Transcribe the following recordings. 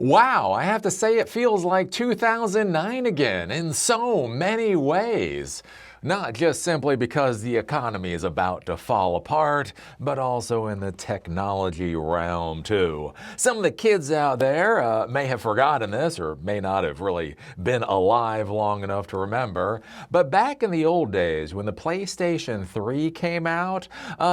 Wow, I have to say it feels like 2009 again in so many ways. Not just simply because the economy is about to fall apart, but also in the technology realm too. Some of the kids out there may have forgotten this or may not have really been alive long enough to remember, but back in the old days when the PlayStation 3 came out,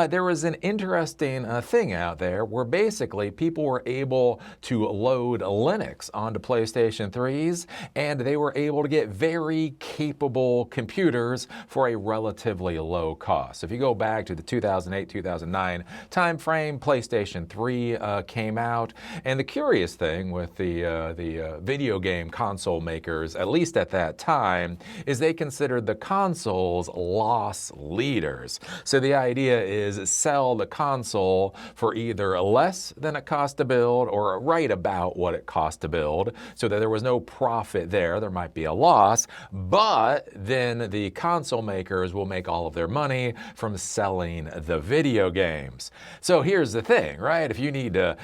there was an interesting thing out there where basically people were able to load Linux onto PlayStation 3s and they were able to get very capable computers for a relatively low cost. If you go back to the 2008-2009 timeframe, PlayStation 3 came out, and the curious thing with the video game console makers, at least at that time, is they considered the consoles loss leaders. So the idea is sell the console for either less than it cost to build or right about what it cost to build, so that there was no profit there. There might be a loss, but then the console makers will make all of their money from selling the video games. So here's the thing, right? If you need to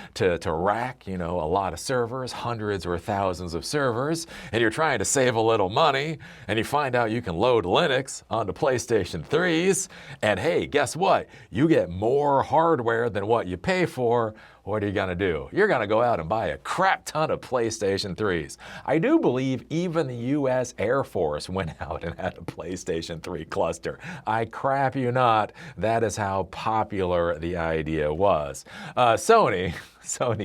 rack, a lot of servers, hundreds or thousands of servers, and you're trying to save a little money, and you find out you can load Linux onto PlayStation 3s, and hey, guess what? You get more hardware than what you pay for. What are you going to do? You're going to go out and buy a crap ton of PlayStation 3s. I do believe even the U.S. Air Force went out and had a PlayStation 3 cluster. I crap you not. That is how popular the idea was. Sony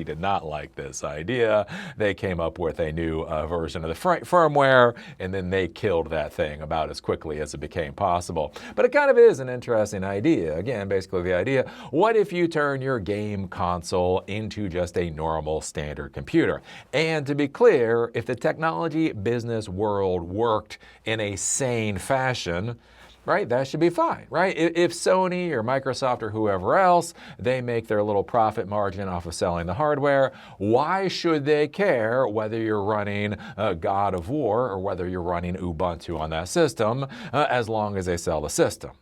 did not like this idea. They came up with a new version of the firmware, and then they killed that thing about as quickly as it became possible. But it kind of is an interesting idea. Again, basically the idea, what if you turn your game console into just a normal standard computer? And to be clear, if the technology business world worked in a sane fashion, right, that should be fine, right? If Sony or Microsoft or whoever else, they make their little profit margin off of selling the hardware, why should they care whether you're running God of War or whether you're running Ubuntu on that system, as long as they sell the system?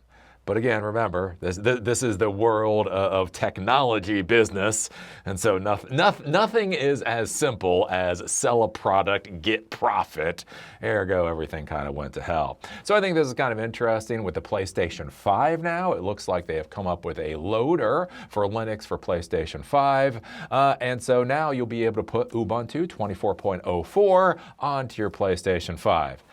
But again, remember, this is the world of technology business, and so nothing is as simple as sell a product, get profit, ergo everything kind of went to hell. So I think this is kind of interesting with the PlayStation 5 now. It looks like they have come up with a loader for Linux for PlayStation 5, and so now you'll be able to put Ubuntu 24.04 onto your PlayStation 5.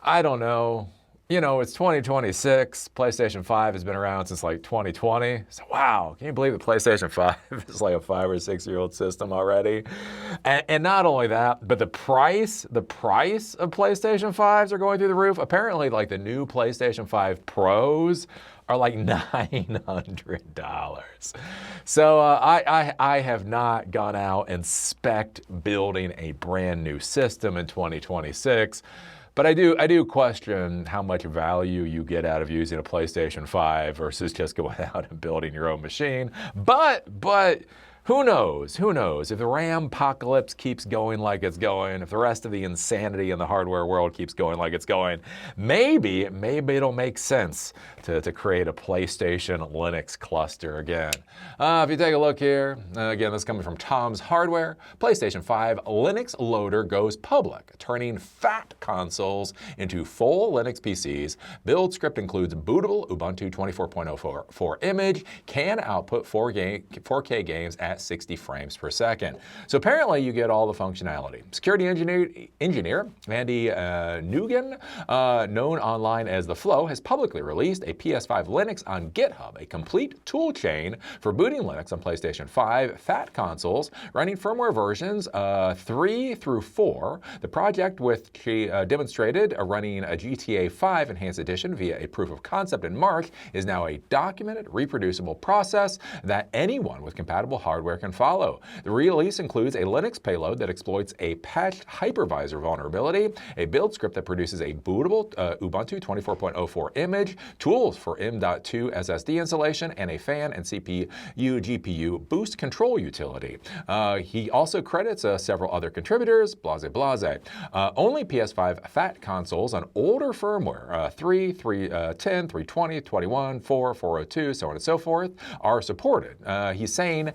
I don't know. It's 2026. PlayStation 5 has been around since like 2020. So wow, can you believe the PlayStation 5 is like a 5 or 6 year old system already? And not only that, but the price of PlayStation 5s are going through the roof. Apparently, like the new PlayStation 5 Pros are like $900. So I have not gone out and spec'd building a brand new system in 2026. But I do question how much value you get out of using a PlayStation 5 versus just going out and building your own machine. But who knows? Who knows? If the RAM apocalypse keeps going like it's going, if the rest of the insanity in the hardware world keeps going like it's going, maybe it'll make sense to create a PlayStation Linux cluster again. If you take a look here, again, this is coming from Tom's Hardware. PlayStation 5 Linux loader goes public, turning fat consoles into full Linux PCs. Build script includes bootable Ubuntu 24.04 image, can output 4K games at 60 frames per second. So apparently you get all the functionality. Security engineer Andy Nguyen, known online as The Flow, has publicly released a PS5 Linux on GitHub, a complete tool chain for booting Linux on PlayStation 5 fat consoles running firmware versions 3 through 4. The project, which she demonstrated running a GTA 5 Enhanced Edition via a proof of concept in March, is now a documented, reproducible process that anyone with compatible hardware can follow. The release includes a Linux payload that exploits a patched hypervisor vulnerability, a build script that produces a bootable Ubuntu 24.04 image, tools for M.2 SSD installation, and a fan and CPU GPU boost control utility. He also credits several other contributors, blase. Only PS5 fat consoles on older firmware, 3, 310, 320, 21, 4, 402, so on and so forth, are supported. He's saying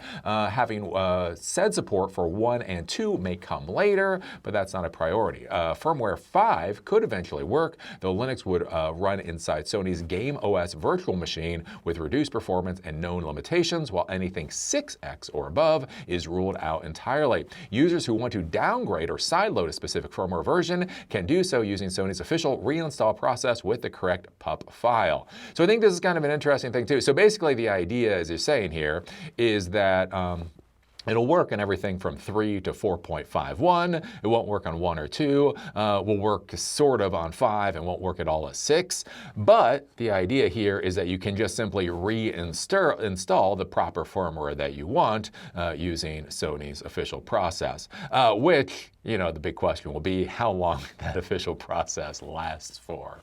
having said support for 1 and 2 may come later, but that's not a priority. Firmware 5 could eventually work, though Linux would run inside Sony's Game OS virtual machine with reduced performance and known limitations, while anything 6X or above is ruled out entirely. Users who want to downgrade or sideload a specific firmware version can do so using Sony's official reinstall process with the correct pup file. So I think this is kind of an interesting thing too. So basically the idea, as you're saying here, is that it'll work in everything from 3 to 4.51. It won't work on 1 or 2. Will work sort of on 5 and won't work at all at 6. But the idea here is that you can just simply install the proper firmware that you want using Sony's official process, which, you know, the big question will be how long that official process lasts for.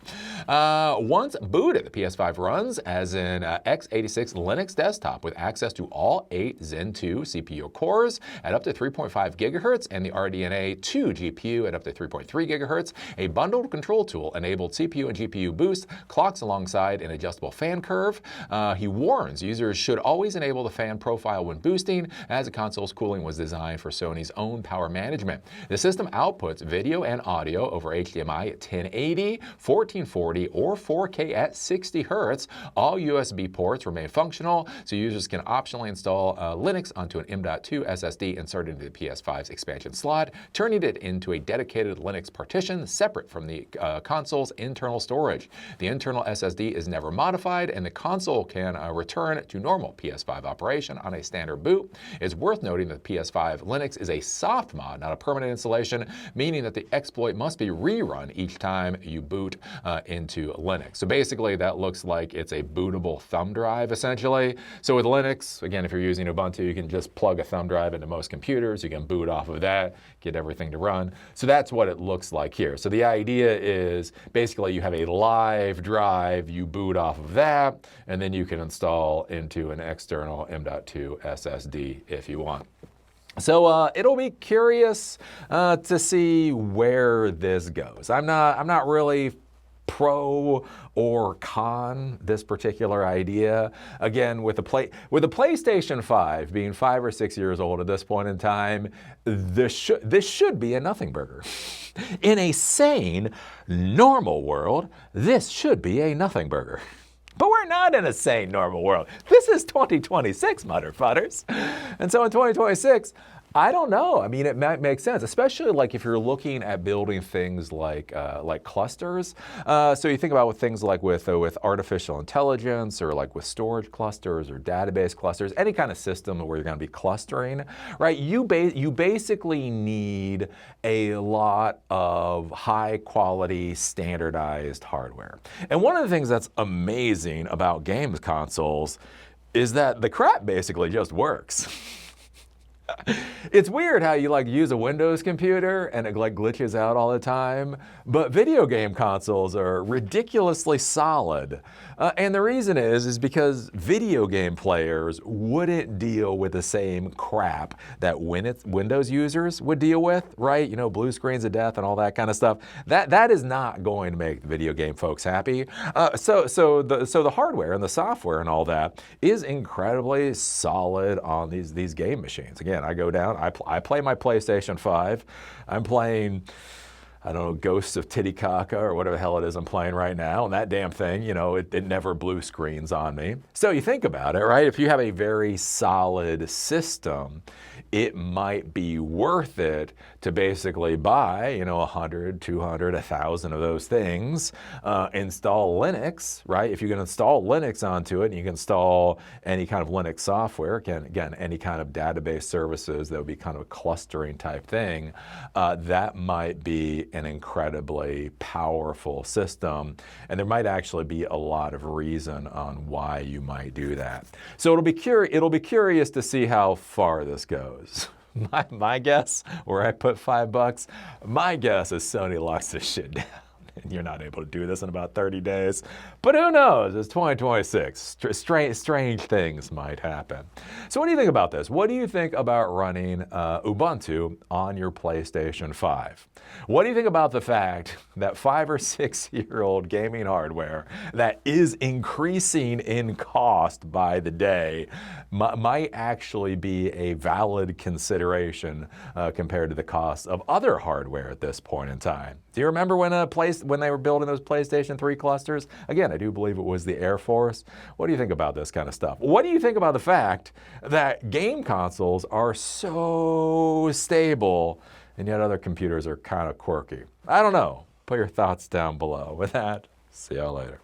Once booted, the PS5 runs as an x86 Linux desktop with access to all 8 Zen 2 CPU cores at up to 3.5 gigahertz and the RDNA 2 GPU at up to 3.3 gigahertz. A bundled control tool enabled CPU and GPU boost clocks alongside an adjustable fan curve. He warns users should always enable the fan profile when boosting, as the console's cooling was designed for Sony's own power management. The system outputs video and audio over HDMI at 1080, 1440, or 4K at 60 Hz. All USB ports remain functional, so users can optionally install Linux onto an M.2 SSD inserted into the PS5's expansion slot, turning it into a dedicated Linux partition separate from the console's internal storage. The internal SSD is never modified, and the console can return to normal PS5 operation on a standard boot. It's worth noting that PS5 Linux is a soft mod, not a permanent installation, meaning that the exploit must be rerun each time you boot into Linux. So basically that looks like it's a bootable thumb drive essentially. So with Linux, again, if you're using Ubuntu, you can just plug a thumb drive into most computers. You can boot off of that, get everything to run. So that's what it looks like here. So the idea is basically you have a live drive, you boot off of that, and then you can install into an external M.2 SSD if you want. So it'll be curious to see where this goes. I'm not really pro or con this particular idea. Again, with the PlayStation 5 being 5 or 6 years old at this point in time, this should be a nothing burger. In a sane, normal world, this should be a nothing burger. But we're not in a sane, normal world. This is 2026, motherfuckers. And so in 2026, I don't know. I mean, it might make sense, especially like if you're looking at building things like clusters. So you think about with things like with artificial intelligence or like with storage clusters or database clusters, any kind of system where you're going to be clustering, right? You basically need a lot of high quality standardized hardware. And one of the things that's amazing about games consoles is that the crap basically just works. It's weird how you like use a Windows computer and it like glitches out all the time, but video game consoles are ridiculously solid. And the reason is because video game players wouldn't deal with the same crap that Windows users would deal with, right? You know, blue screens of death and all that kind of stuff. That is not going to make the video game folks happy. So the hardware and the software and all that is incredibly solid on these game machines. Again, I go down, I play my PlayStation 5. I'm playing, I don't know, Ghosts of Titicaca or whatever the hell it is I'm playing right now. And that damn thing, you know, it never blue screens on me. So you think about it, right? If you have a very solid system, it might be worth it to basically buy, you know, 100, 200, 1,000 of those things, install Linux, right? If you can install Linux onto it and you can install any kind of Linux software, again, any kind of database services that would be kind of a clustering type thing, that might be an incredibly powerful system. And there might actually be a lot of reason on why you might do that. So it'll be curious to see how far this goes. My guess, where I put $5, my guess is Sony locks this shit down. And you're not able to do this in about 30 days. But who knows? It's 2026. Strange things might happen. So what do you think about this? What do you think about running Ubuntu on your PlayStation 5? What do you think about the fact that 5 or 6 year old gaming hardware that is increasing in cost by the day might actually be a valid consideration compared to the cost of other hardware at this point in time? Do you remember when they were building those PlayStation 3 clusters? Again, I do believe it was the Air Force. What do you think about this kind of stuff? What do you think about the fact that game consoles are so stable and yet other computers are kind of quirky? I don't know. Put your thoughts down below. With that, see y'all later.